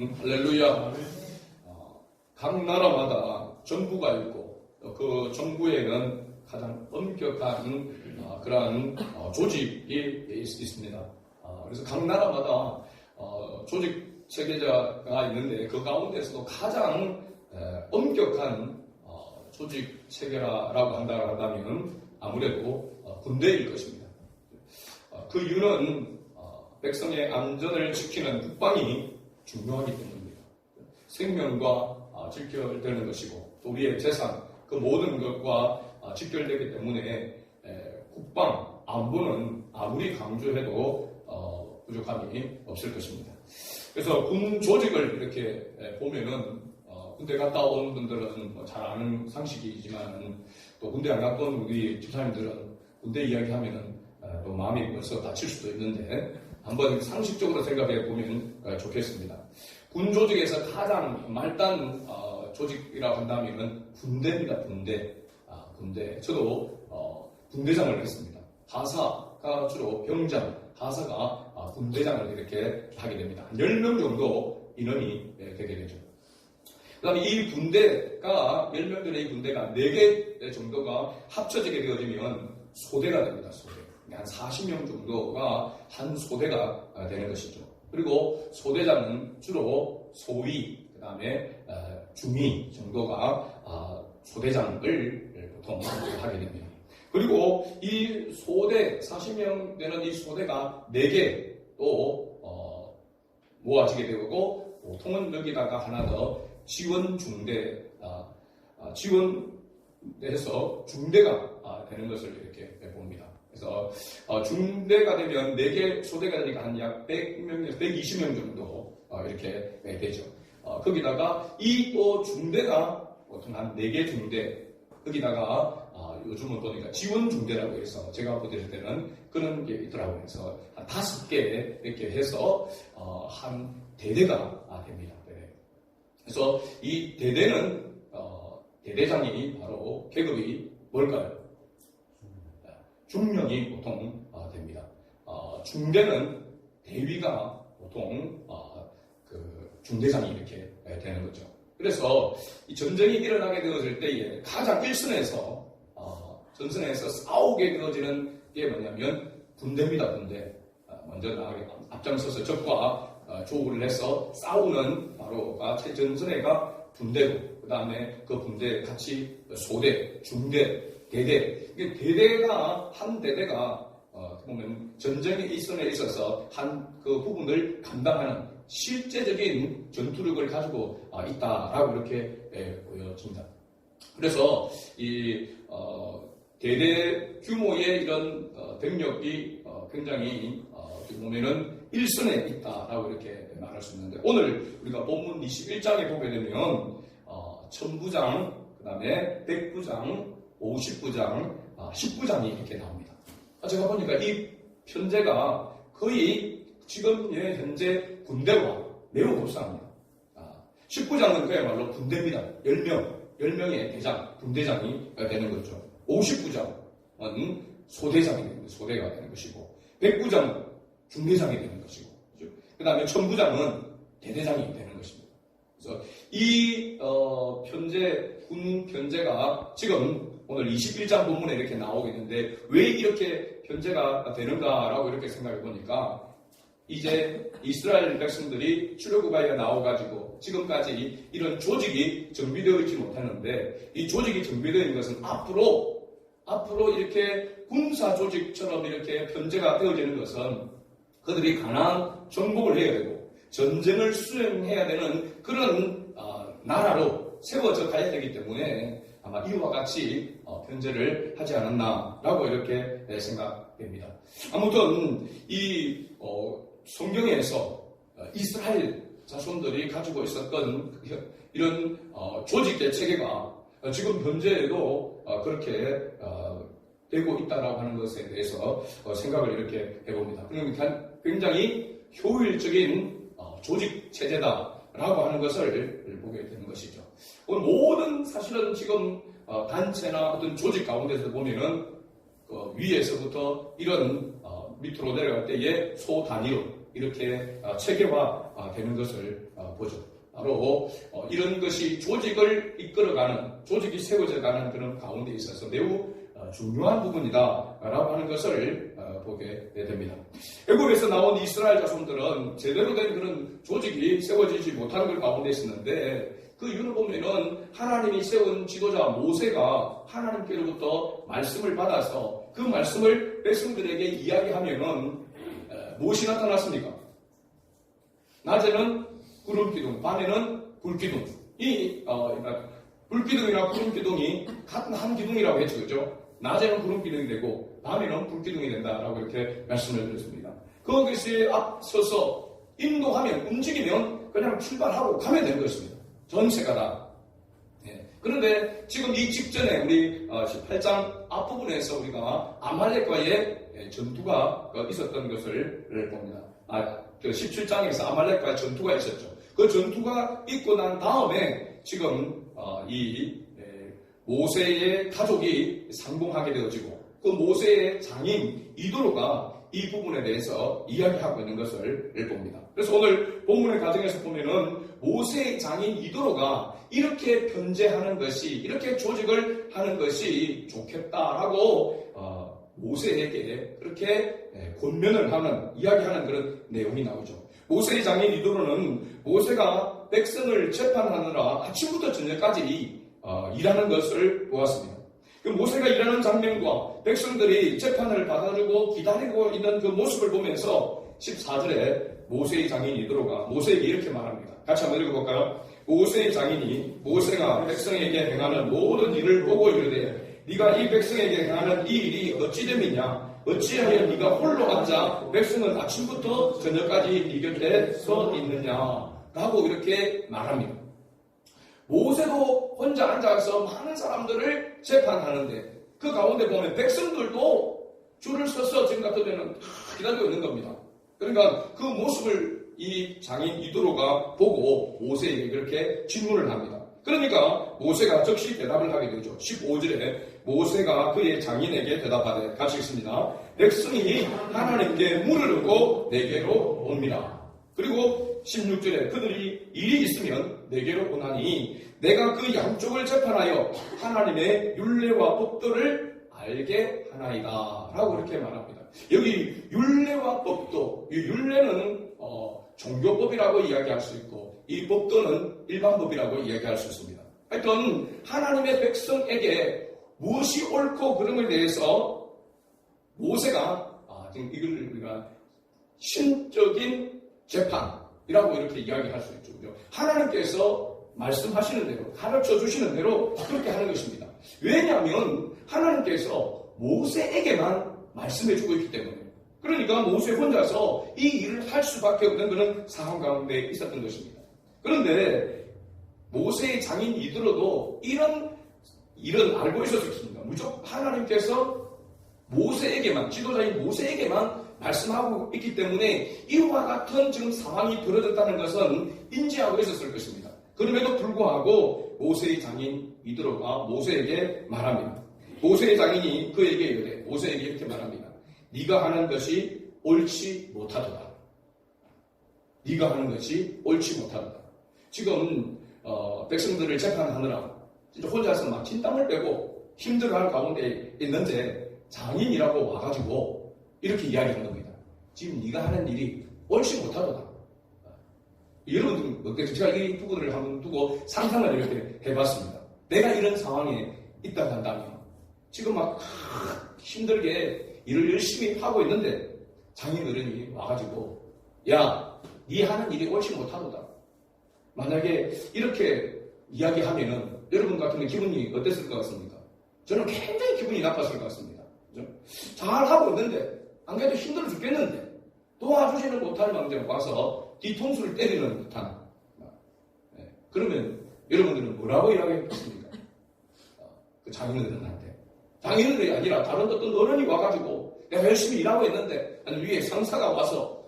할렐루야. 각 나라마다 정부가 있고 그 정부에는 가장 엄격한 그러한 조직이 있습니다. 그래서 각 나라마다 조직 체계자가 있는데 그 가운데서도 가장 엄격한 조직 체계라고 한다면 아무래도 군대일 것입니다. 그 이유는 백성의 안전을 지키는 국방이 중요하기 때문입니다. 생명과 직결되는 것이고 또 우리의 재산 그 모든 것과 직결되기 때문에 국방, 안보는 아무리 강조해도 부족함이 없을 것입니다. 그래서 군 조직을 이렇게 보면은 군대 갔다 온 분들은 잘 아는 상식이지만 또 군대 안 갔다 온 우리 집사님들은 군대 이야기하면은 또 마음이 벌써 다칠 수도 있는데 한번 상식적으로 생각해 보면 좋겠습니다. 군 조직에서 가장 말단 조직이라고 한다면은 군대입니다. 군대. 저도 군대장을 했습니다. 하사가 주로 병장, 하사가 군대장을 이렇게 하게 됩니다. 10명 정도 인원이 되게 되죠. 그 다음에 이 군대가, 10명 전에 이 군대가 4개 정도가 합쳐지게 되어지면 소대가 됩니다. 소대. 한 40명 정도가 한 소대가 되는 것이죠. 그리고 소대장은 주로 소위, 그 다음에 중위 정도가 소대장을 보통 하게 됩니다. 그리고 이 소대, 40명 되는 이 소대가 4개 또 모아지게 되고 보통은 여기다가 하나 더 지원중대, 지원해서 중대가 되는 것을 이렇게 봅니다. 그래서 중대가 되면 4개 소대가 되니까 한 약 100명에서 120명 정도 이렇게 되죠. 거기다가 이 또 중대가 보통 한 4개 중대, 거기다가 요즘은 보니까 지원 중대라고 해서 제가 보실 때는 그런 게 있더라고요. 그래서 한 5개 이렇게 해서 한 대대가 됩니다. 그래서 이 대대는 대대장이 바로 계급이 뭘까요? 중령이 보통 됩니다. 중대는 대위가 보통 그 중대장이 이렇게 되는 거죠. 그래서 이 전쟁이 일어나게 되어질 때에 가장 일선에서 전선에서 싸우게 되어지는 게 뭐냐면 군대입니다. 군대. 먼저 나가게 앞장서서 적과 조우를 해서 싸우는 바로가 최전선에가 군대고 그 다음에 그 군대 같이 소대, 중대, 대대. 이게 대대가 한 대대가 보면 전쟁의 일선에 있어서 한 그 부분을 감당하는 실제적인 전투력을 가지고 있다라고 이렇게 보여집니다. 그래서 이 대대 규모의 이런 병력이 굉장히 보면은 일선에 있다라고 이렇게 말할 수 있는데 오늘 우리가 본문 21장에 보게 되면 천부장, 그 다음에 백부장, 50부장, 10부장이 이렇게 나옵니다. 제가 보니까 이 편제가 거의 지금 현재 군대와 매우 흡사합니다. 10부장은 그야말로 군대입니다. 10명의 대장, 군대장이 되는 거죠. 50부장은 소대장이 되는 거죠. 소대가 되는 것이고, 100부장은 중대장이 되는 것이고, 그 다음에 천부장은 대대장이 되는 것입니다. 그래서 이 군 편제가 지금 오늘 21장 본문에 이렇게 나오겠는데 왜 이렇게 편제가 되는가라고 이렇게 생각해 보니까 이제 이스라엘 백성들이 출애굽하기가 나와가지고 지금까지 이런 조직이 정비되어 있지 못하는데 이 조직이 정비되어 있는 것은 앞으로 이렇게 군사 조직처럼 이렇게 편제가 되어지는 것은 그들이 가나안 정복을 해야 되고 전쟁을 수행해야 되는 그런 나라로 세워져 가야 되기 때문에 아마 이와 같이 편제를 하지 않았나라고 이렇게 생각됩니다. 아무튼 이 성경에서 이스라엘 자손들이 가지고 있었던 이런 조직의 체계가 지금 현재에도 그렇게 되고 있다라고 하는 것에 대해서 생각을 이렇게 해봅니다. 그러니까 굉장히 효율적인 조직 체제다라고 하는 것을 보게 되는 것이죠. 모든 사실은 지금 단체나 어떤 조직 가운데서 보면은 위에서부터 이런 밑으로 내려갈 때에 소 단위로 이렇게 체계화 되는 것을 보죠. 바로 이런 것이 조직을 이끌어가는, 조직이 세워져가는 그런 가운데 있어서 매우 중요한 부분이다라고 하는 것을 보게 됩니다. 애굽에서 나온 이스라엘 자손들은 제대로 된 그런 조직이 세워지지 못하는 걸 가운데 있었는데, 그 이유를 보면은 하나님이 세운 지도자 모세가 하나님께로부터 말씀을 받아서 그 말씀을 백성들에게 이야기하면은 무엇이 나타났습니까? 낮에는 구름기둥, 밤에는 불기둥. 불기둥이나 구름기둥이 같은 한 기둥이라고 했죠, 그죠? 낮에는 구름기둥이 되고 밤에는 불기둥이 된다라고 이렇게 말씀을 드렸습니다. 거기에 앞서서 인도하면, 움직이면 그냥 출발하고 가면 되는 것입니다. 전체가 다. 그런데 지금 이 직전에 우리 18장 앞부분에서 우리가 아말렉과의 전투가 있었던 것을 봅니다. 17장에서 아말렉과의 전투가 있었죠. 그 전투가 있고 난 다음에 지금 이 모세의 가족이 상봉하게 되어지고, 그 모세의 장인 이도로가 이 부분에 대해서 이야기하고 있는 것을 봅니다. 그래서 오늘 본문의 과정에서 보면은 모세의 장인 이도로가 이렇게 변제하는 것이, 이렇게 조직을 하는 것이 좋겠다라고 모세에게 그렇게 권면을 하는, 이야기하는 그런 내용이 나오죠. 모세의 장인 이도로는 모세가 백성을 재판하느라 아침부터 저녁까지 일하는 것을 보았습니다. 그 모세가 일하는 장면과 백성들이 재판을 받아주고 기다리고 있는 그 모습을 보면서 14절에 모세의 장인 이도로가 모세에게 이렇게 말합니다. 같이 한번 읽어볼까요? 모세의 장인이 모세가 백성에게 행하는 모든 일을 보고 이르되, 네가 이 백성에게 행하는 이 일이 어찌 됨이냐? 어찌하여 네가 홀로 앉아 백성은 아침부터 저녁까지 네 곁에 서 있느냐? 라고 이렇게 말합니다. 모세도 혼자 앉아서 많은 사람들을 재판하는데, 그 가운데 보면 백성들도 줄을 서서 지금 같은 데는 기다리고 있는 겁니다. 그러니까 그 모습을 이 장인 이도로가 보고 모세에게 그렇게 질문을 합니다. 그러니까 모세가 즉시 대답을 하게 되죠. 15절에 모세가 그의 장인에게 대답하되, 같이 읽습니다. 백성이 하나님께 물으려고 내게로 옵니다. 그리고 16절에 그들이 일이 있으면 내게로 오나니 내가 그 양쪽을 재판하여 하나님의 율례와 법도를 알게 하나이다 라고 이렇게 말합니다. 여기 율례와 법도, 이 율례는 종교법이라고 이야기할 수 있고, 이 법도는 일반법이라고 이야기할 수 있습니다. 하여튼 하나님의 백성에게 무엇이 옳고 그름에 대해서 모세가 지금 이걸 우리가 신적인 재판이라고 이렇게 이야기할 수 있죠. 하나님께서 말씀하시는 대로, 가르쳐 주시는 대로 그렇게 하는 것입니다. 왜냐하면 하나님께서 모세에게만 말씀해주고 있기 때문에. 그러니까 모세 혼자서 이 일을 할 수밖에 없는 그런 상황 가운데 있었던 것입니다. 그런데 모세의 장인 이도로도 이런 일은 알고 있었습니다. 무조건 하나님께서 모세에게만, 지도자인 모세에게만 말씀하고 있기 때문에 이와 같은 지금 상황이 벌어졌다는 것은 인지하고 있었을 것입니다. 그럼에도 불구하고 모세의 장인 이도로가 모세에게 말합니다. 모세의 장인이 그에게 이르되, 모세에게 이렇게 말합니다. 네가 하는 것이 옳지 못하도다. 네가 하는 것이 옳지 못하도다. 지금 백성들을 재판하느라 진짜 혼자서 막 진땀을 빼고 힘들어할 가운데 있는데 장인이라고 와가지고 이렇게 이야기하는 겁니다. 지금 네가 하는 일이 옳지 못하도다. 여러분 어때요? 제가 이 부분을 한번 두고 상상을 이렇게 해봤습니다. 내가 이런 상황에 있다고 한다면 지금 막 힘들게 일을 열심히 하고 있는데 장인 어른이 와가지고, 야, 네 하는 일이 옳지 못하도다. 만약에 이렇게 이야기하면은 여러분 같으면 기분이 어땠을 것 같습니까? 저는 굉장히 기분이 나빴을 것 같습니다. 그죠? 잘 하고 있는데 안 그래도 힘들어 죽겠는데 도와주지는 못할 망정 와서 뒤통수를 때리는 듯한. 그러면 여러분들은 뭐라고 이야기했겠습니까? 그 장인어른한테. 장인어른이 아니라 다른 어떤 어른이 와가지고 내가 열심히 일하고 있는데 아니 위에 상사가 와서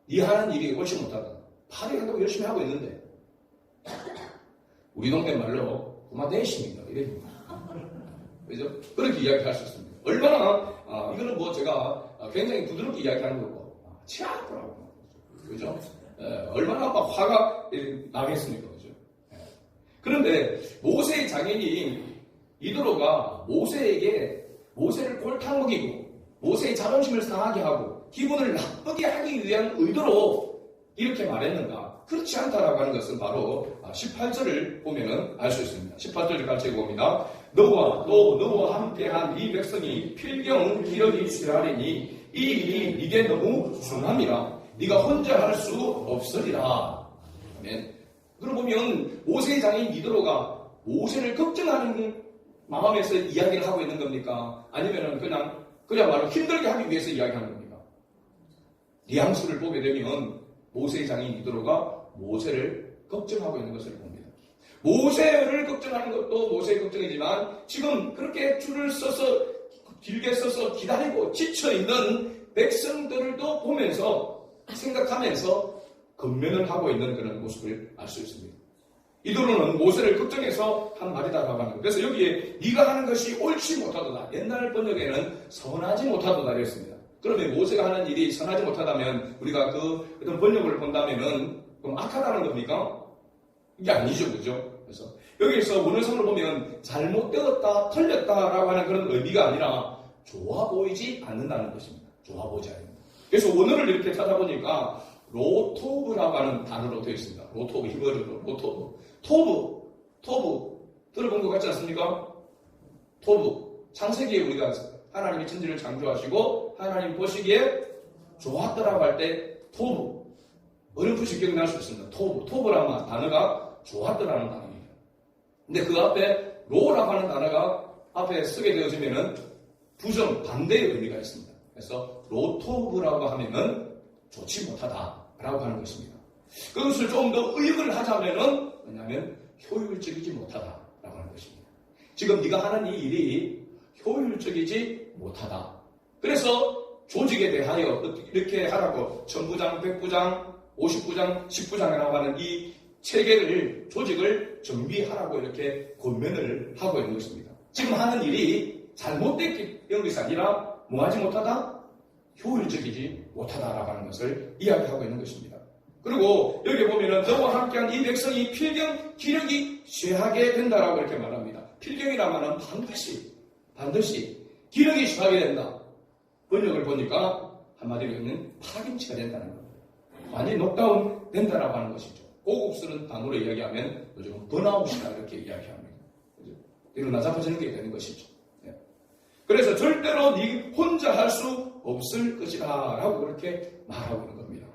네 하는 일이 옳지 못하다. 팔이 한다고 열심히 하고 있는데 우리 동네 말로 그만 내십니다. 이래요. 그죠? 그렇게 이야기할 수 있습니다. 얼마나 이거는 뭐 제가 굉장히 부드럽게 이야기하는 거고 치아프라고 그죠? 얼마나 막 화가 나겠습니까? 그죠? 그런데 모세의 장인인 이드로가 모세를 골탕 먹이고 모세의 자존심을 상하게 하고 기분을 나쁘게 하기 위한 의도로 이렇게 말했는가? 그렇지 않다라고 하는 것은 바로 18절을 보면은 알 수 있습니다. 18절을 같이 읽어봅니다. 너와 함께한 이 백성이 필경 기력이 쇠하리니 이 일이 네게 너무 중함이라 네가 혼자 할 수 없으리라. 아멘. 그럼 보면 모세의 장인 이드로가 모세를 걱정하는 마음에서 이야기를 하고 있는 겁니까? 아니면은 그야말로 힘들게 하기 위해서 이야기하는 겁니까? 뉘앙스를 보게 되면 모세의 장인 이드로가 모세를 걱정하고 있는 것을 봅니다. 모세를 걱정하는 것도 모세의 걱정이지만 지금 그렇게 줄을 서서 길게 서서 기다리고 지쳐있는 백성들도 보면서 생각하면서 건면을 하고 있는 그런 모습을 알 수 있습니다. 이드로는 모세를 걱정해서 한 말이다라고 하는 거예요. 그래서 여기에 네가 하는 것이 옳지 못하도다. 옛날 번역에는 선하지 못하도다 이랬습니다. 그러면 모세가 하는 일이 선하지 못하다면 우리가 그 어떤 번역을 본다면은 그럼 악하다는 겁니까? 이게 아니죠, 그죠? 그래서 여기에서 원어성을 보면 잘못되었다, 틀렸다라고 하는 그런 의미가 아니라 좋아 보이지 않는다는 것입니다. 좋아 보이지 않는다. 그래서 원어를 이렇게 찾아보니까 로토브라고 하는 단어로 되어 있습니다. 로토브, 히브리어로 로토브. 토브 들어본 것 같지 않습니까? 토브. 창세기에 우리가 하나님이 천지를 창조하시고 하나님 보시기에 좋았더라고 할 때 토브. 어렴풋이 기억날 수 있습니다. 토브라는 단어가 좋았더라는 단어입니다. 근데 그 앞에 로라고 하는 단어가 앞에 쓰게 되어지면은 부정, 반대의 의미가 있습니다. 그래서 로토브라고 하면은 좋지 못하다라고 하는 것입니다. 그것을 좀 더 의역을 하자면은 뭐냐면 효율적이지 못하다라고 하는 것입니다. 지금 네가 하는 이 일이 효율적이지 못하다. 그래서 조직에 대하여 이렇게 하라고 천부장, 백부장, 50부장, 10부장이라고 하는 이 체계를 조직을 정비하라고 이렇게 권면을 하고 있는 것입니다. 지금 하는 일이 잘못된 것이 아니라 뭐하지 못하다? 효율적이지 못하다라고 하는 것을 이야기하고 있는 것입니다. 그리고 여기 보면은 너와 함께한 이 백성이 필경 기력이 쇠하게 된다라고 이렇게 말합니다. 필경이라면 반드시 기력이 쇠하게 된다. 번역을 보니까 한마디로 하면 파김치가 된다는 겁니다. 완전히 녹다운 된다라고 하는 것이죠. 고급스러운 단어로 이야기하면 요즘은 번아웃이다 이렇게 이야기합니다. 뒤로 나잡아지는 게 되는 것이죠. 그래서 절대로 네 혼자 할 수 없을 것이다 라고 그렇게 말하고 있는 겁니다.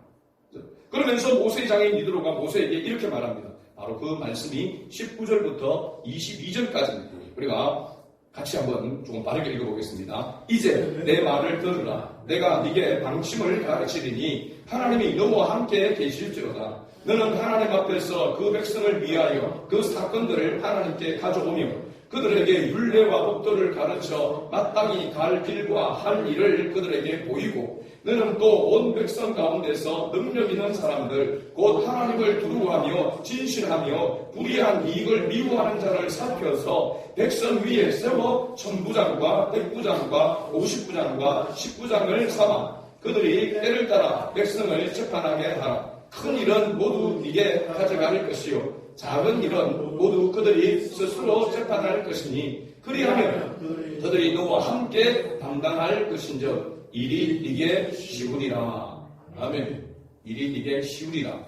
그러면서 모세의 장인 이드로가 모세에게 이렇게 말합니다. 바로 그 말씀이 19절부터 22절까지입니다. 우리가 같이 한번 조금 빠르게 읽어보겠습니다. 이제 내 말을 들으라. 내가 네게 방침을 가르치리니 하나님이 너와 함께 계실지어다. 너는 하나님 앞에서 그 백성을 위하여 그 사건들을 하나님께 가져오며 그들에게 율례와 법도를 가르쳐 마땅히 갈 길과 할 일을 그들에게 보이고 너는 또 온 백성 가운데서 능력 있는 사람들 곧 하나님을 두려워하며 진실하며 불의한 이익을 미워하는 자를 살펴서 백성 위에 세워 천부장과 백부장과 50부장과 10부장을 삼아 그들이 때를 따라 백성을 재판하게 하라. 큰 일은 모두 네게 가져갈 것이요 작은 일은 모두 그들이 스스로 재판할 것이니 그리하면 그들이 너와 함께 담당할 것인즉 일이 네게 쉬우리라. 아멘. 일이 네게 쉬우리라.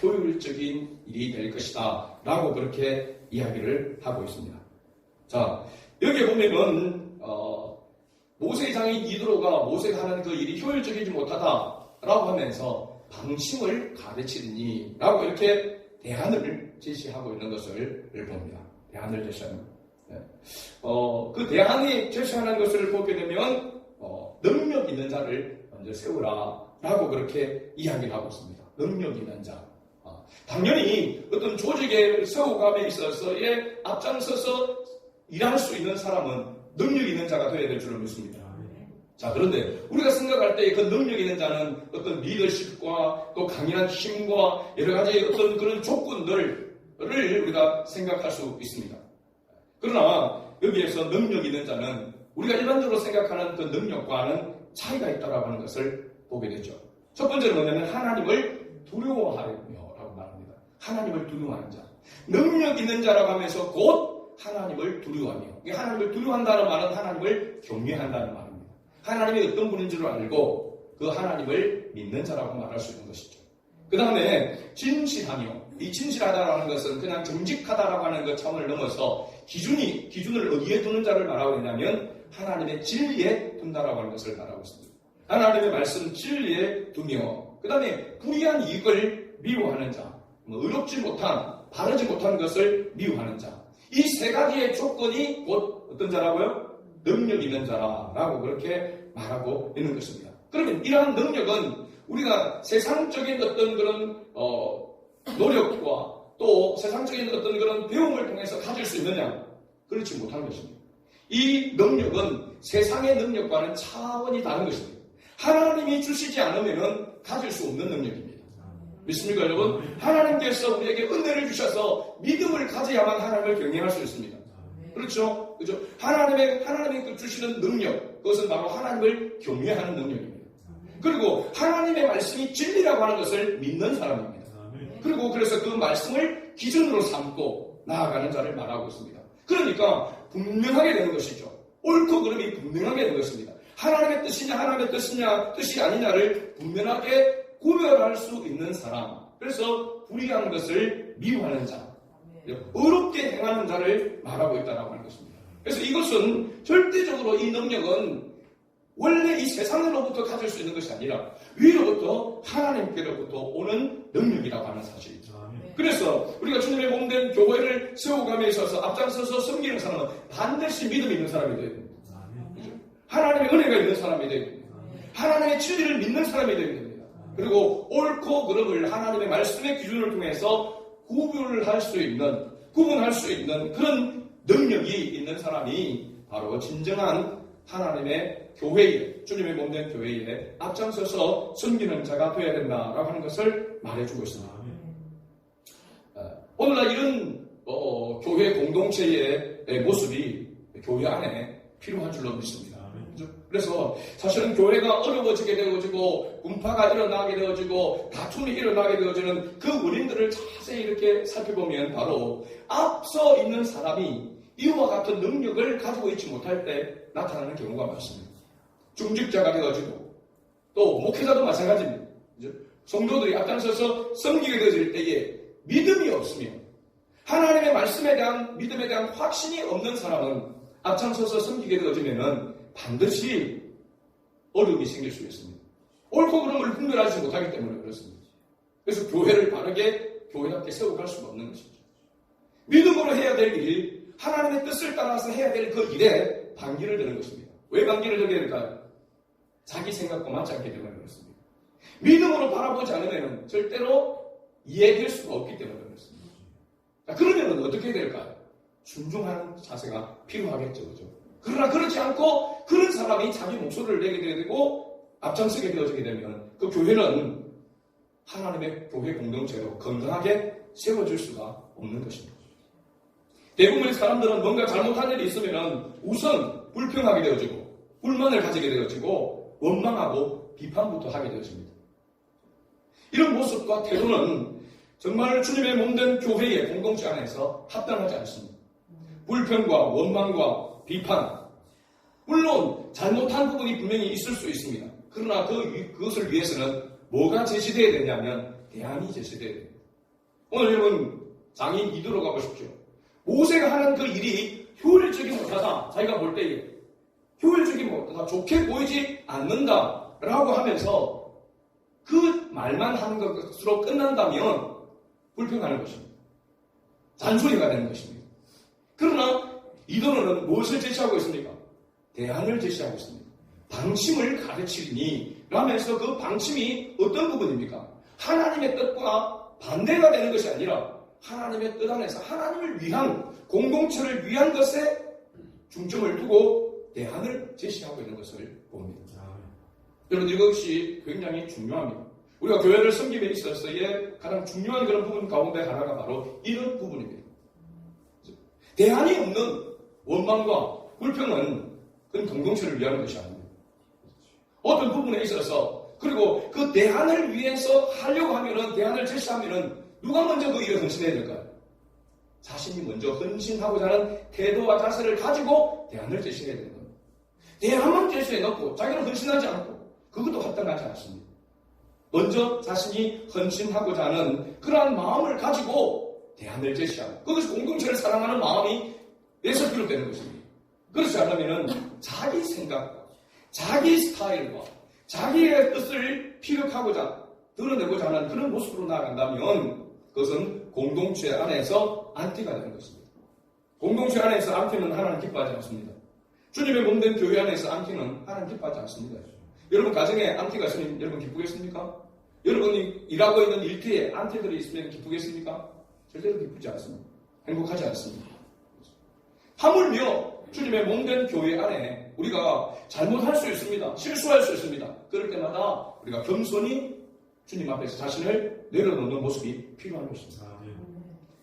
효율적인 일이 될 것이다 라고 그렇게 이야기를 하고 있습니다. 자, 여기에 보면은 모세의 장인 이드로가 모세가 하는 그 일이 효율적이지 못하다라고 하면서 방침을 가르치니 라고 이렇게 대안을 제시하고 있는 것을 봅니다. 대안을 제시하는. 그 대안이 제시하는 것을 보게 되면 능력 있는 자를 먼저 세우라 라고 그렇게 이야기를 하고 있습니다. 능력 있는 자. 당연히 어떤 조직의 세우감에 있어서의 앞장서서 일할 수 있는 사람은 능력 있는 자가 되어야 될 줄을 믿습니다. 자, 그런데 우리가 생각할 때 그 능력 있는 자는 어떤 리더십과 또 강인한 힘과 여러 가지 어떤 그런 조건들을 우리가 생각할 수 있습니다. 그러나 여기에서 능력 있는 자는 우리가 일반적으로 생각하는 그 능력과는 차이가 있다고 하는 것을 보게 되죠. 첫 번째는 뭐냐면 하나님을 두려워하며 라고 말합니다. 하나님을 두려워하는 자. 능력 있는 자라고 하면서 곧 하나님을 두려워하며. 하나님을 두려워한다는 말은 하나님을 경외한다는 말입니다. 하나님이 어떤 분인 줄 알고 그 하나님을 믿는 자라고 말할 수 있는 것이죠. 그 다음에 진실하며. 이 진실하다라는 것은 그냥 정직하다라고 하는 것 차원을 넘어서 기준을 어디에 두는 자를 말하고 있냐면 하나님의 진리에 둔다라고 하는 것을 말하고 있습니다. 하나님의 말씀 진리에 두며 그 다음에 불의한 이익을 미워하는 자, 의롭지 못한 바르지 못한 것을 미워하는 자. 이 세 가지의 조건이 곧 어떤 자라고요? 능력 있는 자라고 그렇게 말하고 있는 것입니다. 그러면 이러한 능력은 우리가 세상적인 어떤 그런 노력과 또 세상적인 어떤 그런 배움을 통해서 가질 수 있느냐? 그렇지 못한 것입니다. 이 능력은 세상의 능력과는 차원이 다른 것입니다. 하나님이 주시지 않으면 가질 수 없는 능력입니다. 믿습니까, 여러분? 하나님께서 우리에게 은혜를 주셔서 믿음을 가져야만 하나님을 경외할 수 있습니다. 그렇죠? 그죠? 하나님이 주시는 능력, 그것은 바로 하나님을 경외하는 능력입니다. 그리고 하나님의 말씀이 진리라고 하는 것을 믿는 사람입니다. 그리고 그래서 그 말씀을 기준으로 삼고 나아가는 자를 말하고 있습니다. 그러니까 분명하게 되는 것이죠. 옳고 그름이 분명하게 되는 것입니다. 하나님의 뜻이냐 하나님의 뜻이 아니냐를 분명하게 구별할 수 있는 사람. 그래서 불의한 것을 미워하는 자, 의롭게 행하는 자를 말하고 있다고 하는 것입니다. 그래서 이것은 절대적으로 이 능력은 원래 이 세상으로부터 가질 수 있는 것이 아니라 위로부터 하나님께로부터 오는 능력이라고 하는 사실이죠. 그래서 우리가 주님의 몸된 교회를 세워감에 있어서 앞장서서 섬기는 사람은 반드시 믿음이 있는 사람이 되어야 됩니다. 하나님의 은혜가 있는 사람이 되어야 됩니다. 하나님의 진리를 믿는 사람이 되어야 됩니다. 그리고 옳고 그름을 하나님의 말씀의 기준을 통해서 구분할 수 있는 그런 능력이 있는 사람이 바로 진정한 하나님의 교회에, 주님의 몸된 교회에 앞장서서 섬기는 자가 되어야 된다라고 하는 것을 말해주고 있습니다. 오늘날 이런 교회 공동체의 모습이 교회 안에 필요한 줄로 믿습니다. 그래서 사실은 교회가 어려워지게 되어지고 분파가 일어나게 되어지고 다툼이 일어나게 되어지는 그 원인들을 자세히 이렇게 살펴보면 바로 앞서 있는 사람이 이와 같은 능력을 가지고 있지 못할 때 나타나는 경우가 많습니다. 중직자가 되어지고 또 목회자도 마찬가지입니다. 성도들이 앞장서서 섬기게 되어질 때에 믿음이 없으면 하나님의 말씀에 대한 믿음에 대한 확신이 없는 사람은 앞장서서 섬기게 되어지면은 반드시 어려움이 생길 수 있습니다. 옳고 그름을 분별하지 못하기 때문에 그렇습니다. 그래서 교회를 바르게 교회답게 세워갈 수가 없는 것이죠. 믿음으로 해야 될 일, 하나님의 뜻을 따라서 해야 될 그 일에 반기를 드는 것입니다. 왜 반기를 들게 될까요? 자기 생각과 맞지 않기 때문에 그렇습니다. 믿음으로 바라보지 않으면 절대로 이해될 수가 없기 때문에 그렇습니다. 그러면 어떻게 될까요? 순종하는 자세가 필요하겠죠. 그죠? 그러나 그렇지 않고 그런 사람이 자기 목소리를 내게 되고 앞장서게 되어지게 되면 그 교회는 하나님의 교회 공동체로 건강하게 세워질 수가 없는 것입니다. 대부분의 사람들은 뭔가 잘못한 일이 있으면 우선 불평하게 되어지고 불만을 가지게 되어지고 원망하고 비판부터 하게 되어집니다. 이런 모습과 태도는 정말 주님의 몸된 교회의 공동체 안에서 합당하지 않습니다. 불평과 원망과 비판, 물론 잘못한 부분이 분명히 있을 수 있습니다. 그러나 그것을 위해서는 뭐가 제시되어야 되냐면 대안이 제시되어야 됩니다. 오늘 여러분 장인 이도로 가보십시오. 모세가 하는 그 일이 효율적이 못하다, 자기가 볼 때에 효율적이 못하다, 좋게 보이지 않는다라고 하면서 그 말만 하는 것으로 끝난다면 불평하는 것입니다. 잔소리가 되는 것입니다. 그러나 이도로는 무엇을 제시하고 있습니까? 대안을 제시하고 있습니다. 방침을 가르치니 라면서 그 방침이 어떤 부분입니까? 하나님의 뜻과 반대가 되는 것이 아니라 하나님의 뜻 안에서 하나님을 위한, 공동체를 위한 것에 중점을 두고 대안을 제시하고 있는 것을 봅니다. 여러분, 이것이 굉장히 중요합니다. 우리가 교회를 섬김에 있어서의 가장 중요한 그런 부분 가운데 하나가 바로 이런 부분입니다. 대안이 없는 원망과 불평은 그건 공동체를 위한 것이 아닙니다. 어떤 부분에 있어서 그리고 그 대안을 위해서 하려고 하면은, 대안을 제시하면은 누가 먼저 그 일에 헌신해야 될까요? 자신이 먼저 헌신하고자 하는 태도와 자세를 가지고 대안을 제시해야 되는 겁니다. 대안만 제시해놓고 자기는 헌신하지 않고 그것도 합당하지 않습니다. 먼저 자신이 헌신하고자 하는 그러한 마음을 가지고 대안을 제시하고, 그것이 공동체를 사랑하는 마음이 에서 비롯되는 것입니다. 그렇지 않으면 자기 생각과 자기 스타일과 자기의 뜻을 피력하고자 드러내고자 하는 그런 모습으로 나아간다면 그것은 공동체 안에서 안티가 되는 것입니다. 공동체 안에서 안티는 하나님 기뻐하지 않습니다. 주님의 몸된 교회 안에서 안티는 하나님 기뻐하지 않습니다. 여러분 가정에 안티가 있으면 여러분 기쁘겠습니까? 여러분이 일하고 있는 일터에 안티들이 있으면 기쁘겠습니까? 절대로 기쁘지 않습니다. 행복하지 않습니다. 하물며 주님의 몸된 교회 안에 우리가 잘못할 수 있습니다. 실수할 수 있습니다. 그럴 때마다 우리가 겸손히 주님 앞에서 자신을 내려놓는 모습이 필요한 것입니다.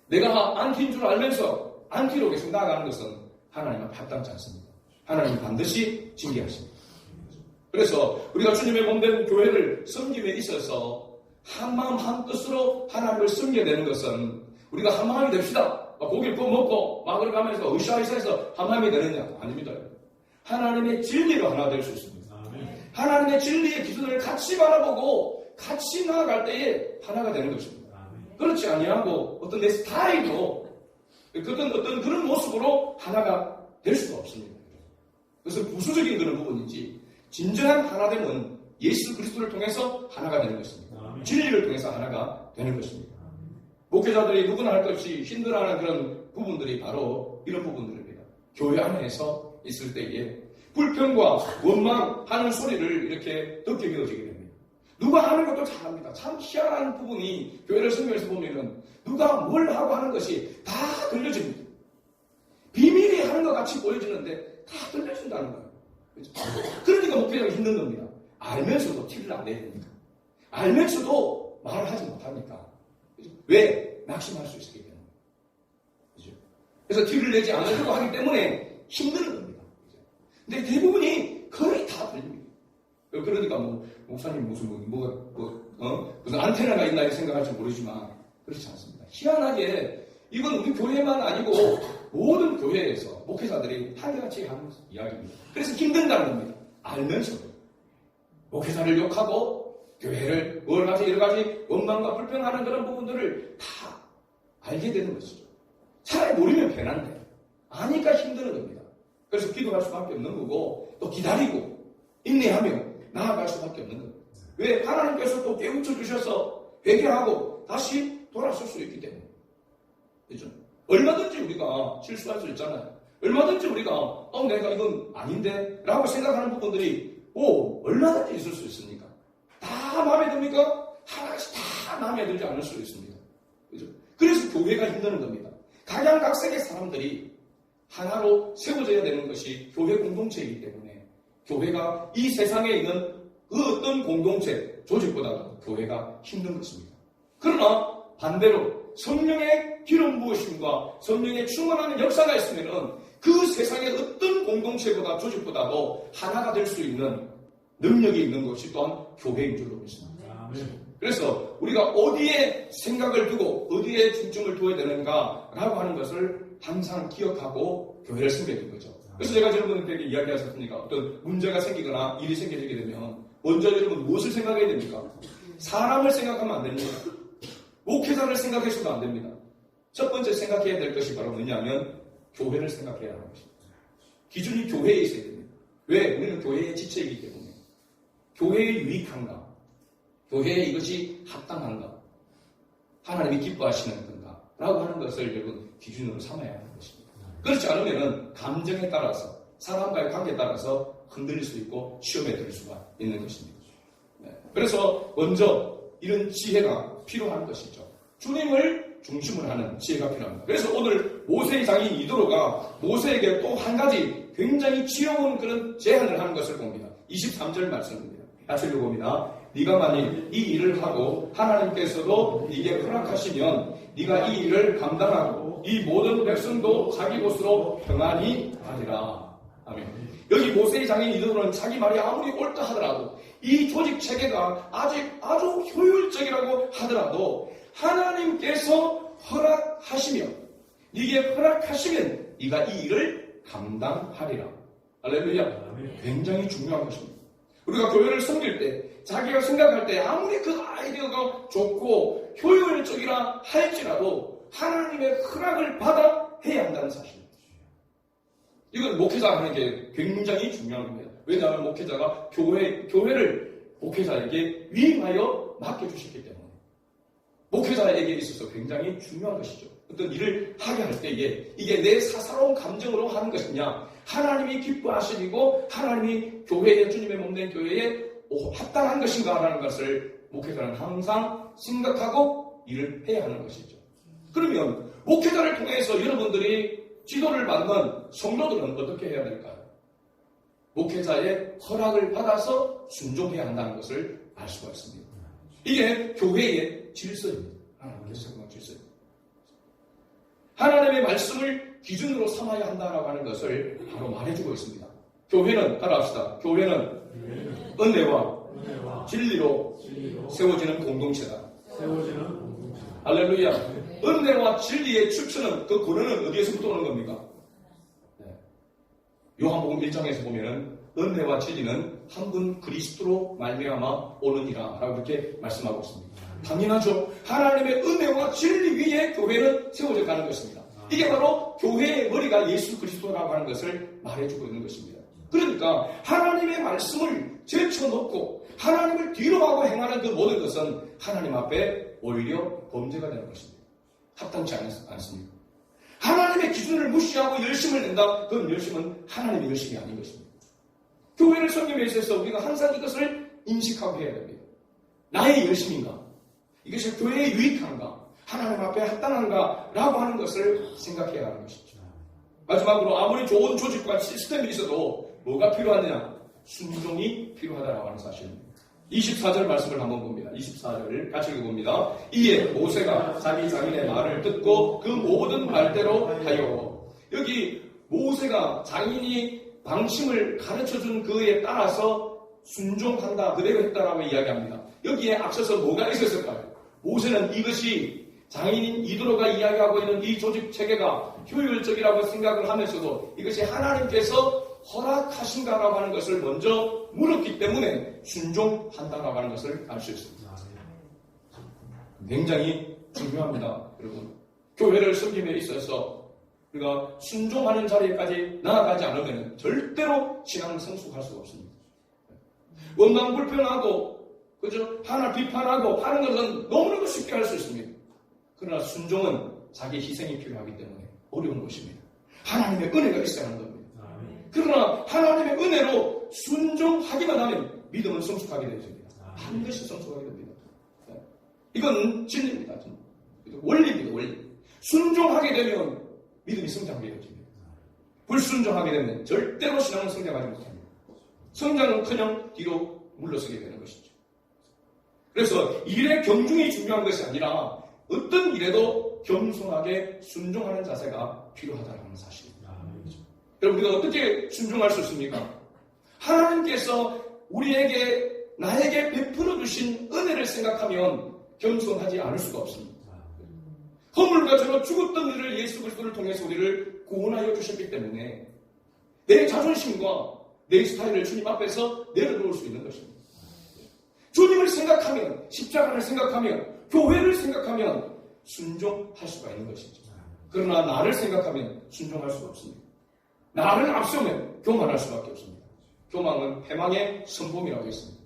내가 안티인 줄 알면서 안티로 계속 나아가는 것은 하나님 앞에 합당치 않습니다. 하나님은 반드시 징계하십니다. 그래서 우리가 주님의 몸된 교회를 섬김에 있어서 한마음 한뜻으로 하나님을 섬기게 되는 것은 우리가 한마음이 됩시다. 고기를 구워 먹고 막을 가면서 으쌰으쌰해서 한마음이 되느냐? 아닙니다. 하나님의 진리로 하나 될 수 있습니다. 하나님의 진리의 기준을 같이 바라보고 같이 나아갈 때에 하나가 되는 것입니다. 그렇지 아니하고 어떤 내 스타일로 어떤 그런 모습으로 하나가 될 수가 없습니다. 그래서 부수적인 그런 부분이지 진정한 하나됨은 예수 그리스도를 통해서 하나가 되는 것입니다. 진리를 통해서 하나가 되는 것입니다. 목회자들이 누구나 할 것 없이 힘들어하는 그런 부분들이 바로 이런 부분들입니다. 교회 안에서 있을 때에 불평과 원망하는 소리를 이렇게 듣게 되어지게 됩니다. 누가 하는 것도 잘합니다. 참 희한한 부분이 교회를 섬기면서 보면은 누가 뭘 하고 하는 것이 다 들려집니다. 비밀이 하는 것 같이 보여지는데 다 들려진다는 거예요. 그렇죠? 그러니까 목회자가 힘든 겁니다. 알면서도 티를 안 내야 되니까. 알면서도 말을 하지 못하니까. 그렇죠? 왜? 낙심할 수 있게 되는 거예요. 그렇죠? 그래서 티를 내지 않으려고 하기 때문에 힘든 겁니다. 그렇죠? 근데 대부분이 거의 다 들립니다. 그러니까 목사님 무슨 무슨 안테나가 있나 이렇게 생각할지 모르지만 그렇지 않습니다. 희한하게 이건 우리 교회만 아니고 모든 교회에서 목회자들이 한결같이 하는 이야기입니다. 그래서 힘든다는 겁니다. 알면서도 목회자를 욕하고 교회를 여러 가지 원망과 불평하는 그런 부분들을 다 알게 되는 것이죠. 차라리 모르면 편한데 아니까 힘드는 겁니다. 그래서 기도할 수밖에 없는 거고 또 기다리고 인내하며 나아갈 수밖에 없는 겁니다. 왜? 하나님께서 또 깨우쳐 주셔서 회개하고 다시 돌아설 수 있기 때문에. 그렇죠? 얼마든지 우리가 실수할 수 있잖아요. 얼마든지 우리가 내가 이건 아닌데 라고 생각하는 부분들이 얼마든지 있을 수 있습니까? 다 마음에 듭니까? 하나씩 다 마음에 들지 않을 수 있습니다. 그렇죠? 그래서 교회가 힘드는 겁니다. 각양각색의 사람들이 하나로 세워져야 되는 것이 교회 공동체이기 때문에 교회가 이 세상에 있는 그 어떤 공동체, 조직보다도 교회가 힘든 것입니다. 그러나 반대로 성령의 기름 부으심과 성령의 충만하는 역사가 있으면 그 세상의 어떤 공동체보다 조직보다도 하나가 될 수 있는 능력이 있는 것이 또한 교회인 줄로 믿습니다. 그래서 우리가 어디에 생각을 두고 어디에 중점을 두어야 되는가라고 하는 것을 항상 기억하고 교회를 섬겨야 되는 거죠. 그래서 제가 여러분들에게 이야기하셨으니까 어떤 문제가 생기거나 일이 생기게 되면 먼저 여러분 무엇을 생각해야 됩니까? 사람을 생각하면 안 됩니다. 목회자를 생각해서도 안 됩니다. 첫 번째 생각해야 될 것이 바로 뭐냐면 교회를 생각해야 하는 것입니다. 기준이 교회에 있어야 됩니다. 왜? 우리는 교회의 지체이기 때문에. 교회에 유익한가? 교회에 이것이 합당한가? 하나님이 기뻐하시는 건가? 라고 하는 것을 여러분 기준으로 삼아야 하는 것입니다. 그렇지 않으면 감정에 따라서 사람과의 관계에 따라서 흔들릴 수 있고 시험에 들 수가 있는 것입니다. 그래서 먼저 이런 지혜가 필요한 것이죠. 주님을 중심으로 하는 지혜가 필요합니다. 그래서 오늘 모세의 장인 이도로가 모세에게 또 한 가지 굉장히 지혜로운 그런 제안을 하는 것을 봅니다. 23절 말씀입니다. 같이 읽어봅니다. 네가 만일 이 일을 하고 하나님께서도 네게 허락하시면 네가 이 일을 감당하고 이 모든 백성도 자기 곳으로 평안히 가리라. 아멘. 여기 모세의 장인 이도로는 자기 말이 아무리 옳다 하더라도 이 조직 체계가 아직 아주 효율적이라고 하더라도 하나님께서 허락하시면, 네게 허락하시면 네가 이 일을 감당하리라. 할렐루야. 굉장히 중요한 것입니다. 우리가 교회를 섬길 때, 자기가 생각할 때 아무리 그 아이디어가 좋고 효율적이라 할지라도 하나님의 허락을 받아 해야 한다는 사실입니다. 이건 목회자가 하는 게 굉장히 중요한 겁니다. 왜냐하면 목회자가 교회를 목회자에게 위임하여 맡겨주셨기 때문에 목회자에게 있어서 굉장히 중요한 것이죠. 어떤 일을 하게 할 때에 이게 내 사사로운 감정으로 하는 것이냐, 하나님이 기뻐하시고 하나님이 교회에, 주님의 몸된 교회에 합당한 것인가라는 것을 목회자는 항상 생각하고 일을 해야 하는 것이죠. 그러면 목회자를 통해서 여러분들이 지도를 받는 성도들은 어떻게 해야 될까요? 목회자의 허락을 받아서 순종해야 한다는 것을 알 수가 있습니다. 이게 교회의 질서입니다. 하나님께서 정한 질서입니다. 하나님의 말씀을 기준으로 삼아야 한다라고 하는 것을 바로 말해주고 있습니다. 교회는, 따라합시다. 교회는 은혜와 진리로 세워지는 공동체다. 할렐루야. 은혜와 진리의 출처는, 그 근원은 어디에서부터 오는 겁니까? 요한복음 1장에서 보면은 은혜와 진리는 한 분 그리스도로 말미암아 오느니라 라고 그렇게 말씀하고 있습니다. 당연하죠. 하나님의 은혜와 진리 위에 교회는 세워져 가는 것입니다. 이게 바로 교회의 머리가 예수 그리스도라고 하는 것을 말해주고 있는 것입니다. 그러니까 하나님의 말씀을 제쳐놓고 하나님을 뒤로하고 행하는 그 모든 것은 하나님 앞에 오히려 범죄가 되는 것입니다. 합당치 않습니다. 하나님의 기준을 무시하고 열심을 낸다. 그건 열심은 하나님의 열심이 아닌 것입니다. 교회를 섬김에 있어서 우리가 항상 이것을 인식하고 해야 됩니다. 나의 열심인가? 이것이 교회에 유익한가? 하나님 앞에 합당한가? 라고 하는 것을 생각해야 하는 것이죠. 마지막으로 아무리 좋은 조직과 시스템이 있어도 뭐가 필요하느냐? 순종이 필요하다라고 하는 사실입니다. 24절 말씀을 한번 봅니다. 24절 같이 읽어봅니다. 이에 모세가 자기 장인의 말을 듣고 그 모든 말대로 하여, 여기 모세가 장인이 방침을 가르쳐준 그에 따라서 순종한다, 그대로 했다라고 이야기합니다. 여기에 앞서서 뭐가 있었을까요? 모세는 이것이 장인인 이도로가 이야기하고 있는 이 조직 체계가 효율적이라고 생각을 하면서도 이것이 하나님께서 허락하신가라고 하는 것을 먼저 물었기 때문에 순종한다라고 하는 것을 알 수 있습니다. 굉장히 중요합니다. 여러분, 교회를 섬김에 있어서 우리가 순종하는 자리까지 나아가지 않으면 절대로 신앙을 성숙할 수가 없습니다. 원망 불편하고 그죠? 하나 비판하고 하는 것은 너무너무 쉽게 할 수 있습니다. 그러나 순종은 자기 희생이 필요하기 때문에 어려운 것입니다. 하나님의 은혜가 있어야 하는 겁니다. 그러나 하나님의 은혜로 순종하기만 하면 믿음은 성숙하게 되어집니다. 반드시 성숙하게 됩니다. 이건 진리입니다. 원리입니다. 원리. 순종하게 되면 믿음이 성장하게 되어집니다. 불순종하게 되면 절대로 신앙은 성장하지 못합니다. 성장은커녕 뒤로 물러서게 되는 것이죠. 그래서 일의 경중이 중요한 것이 아니라 어떤 일에도 겸손하게 순종하는 자세가 필요하다는 사실입니다. 여러분, 우리가 어떻게 순종할 수 있습니까? 하나님께서 우리에게, 나에게 베풀어 주신 은혜를 생각하면 겸손하지 않을 수가 없습니다. 허물과 죄로 죽었던 일을 예수 그리스도를 통해서 우리를 구원하여 주셨기 때문에 내 자존심과 내 스타일을 주님 앞에서 내려놓을 수 있는 것입니다. 주님을 생각하면, 십자가를 생각하면, 교회를 생각하면 순종할 수가 있는 것이죠. 그러나 나를 생각하면 순종할 수가 없습니다. 나를 앞세우면 교만할 수밖에 없습니다. 교만은 패망의 선봉이라고 했습니다.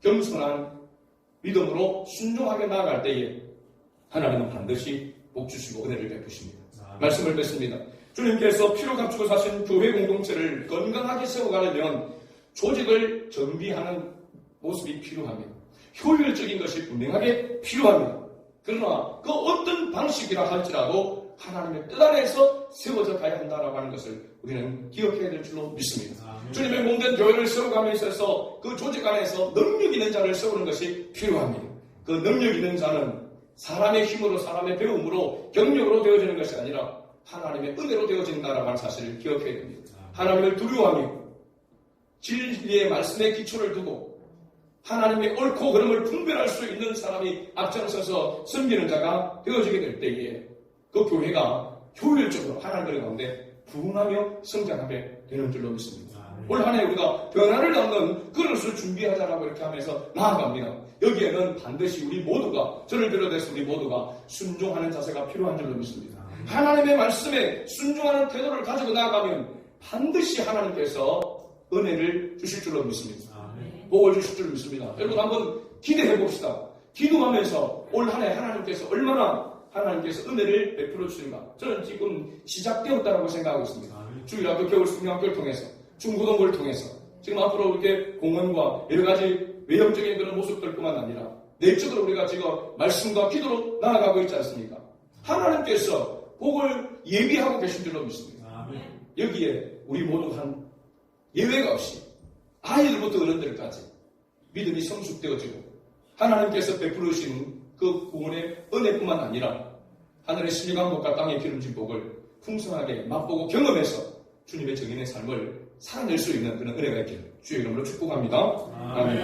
겸손한 믿음으로 순종하게 나아갈 때에 하나님은 반드시 복 주시고 은혜를 베푸십니다. 말씀을 뵙습니다. 주님께서 피로 감추고 사신 교회 공동체를 건강하게 세워가려면 조직을 정비하는 모습이 필요합니다. 효율적인 것이 분명하게 필요합니다. 그러나 그 어떤 방식이라 할지라도 하나님의 뜻 안에서 세워져 가야 한다라고 하는 것을 우리는 기억해야 될 줄로 믿습니다. 주님의 몸된 교회를 세워감에 있어서 그 조직 안에서 능력 있는 자를 세우는 것이 필요합니다. 그 능력 있는 자는 사람의 힘으로, 사람의 배움으로, 경력으로 되어지는 것이 아니라 하나님의 은혜로 되어진다라고 하는 사실을 기억해야 됩니다. 하나님을 두려워하며 진리의 말씀에 기초를 두고 하나님의 옳고 그름을 분별할 수 있는 사람이 앞장서서 섬기는 자가 되어지게 될 때에 그 교회가 효율적으로 하나님의 가운데 부흥하며 성장하게 되는 줄로 믿습니다. 올 한 해 우리가 변화를 얻는 그릇을 준비하자라고 이렇게 하면서 나아갑니다. 여기에는 반드시 우리 모두가, 저를 비롯해서 우리 모두가 순종하는 자세가 필요한 줄로 믿습니다. 하나님의 말씀에 순종하는 태도를 가지고 나아가면 반드시 하나님께서 은혜를 주실 줄로 믿습니다. 복을 주실 줄로 믿습니다. 여러분 한번 기대해 봅시다. 기도하면서 올 한 해 하나님께서 얼마나 하나님께서 은혜를 베풀어 주신가. 저는 지금 시작되었다고 생각하고 있습니다. 주일학교, 겨울 숙명학교를 통해서, 중고등부를 통해서 지금 앞으로 이렇게 공헌과 여러 가지 외형적인 그런 모습들뿐만 아니라 내적으로 우리가 지금 말씀과 기도로 나아가고 있지 않습니까? 하나님께서 복을 예비하고 계신 줄로 믿습니다. 여기에 우리 모두 한 예외가 없이 아이들부터 어른들까지 믿음이 성숙되어지고 하나님께서 베풀으신 그 구원의 은혜뿐만 아니라 하늘의 신비강복과 땅의 기름진 복을 풍성하게 맛보고 경험해서 주님의 정인의 삶을 살아낼 수 있는 그런 은혜가 있기를 주의 이름으로 축복합니다. 아멘.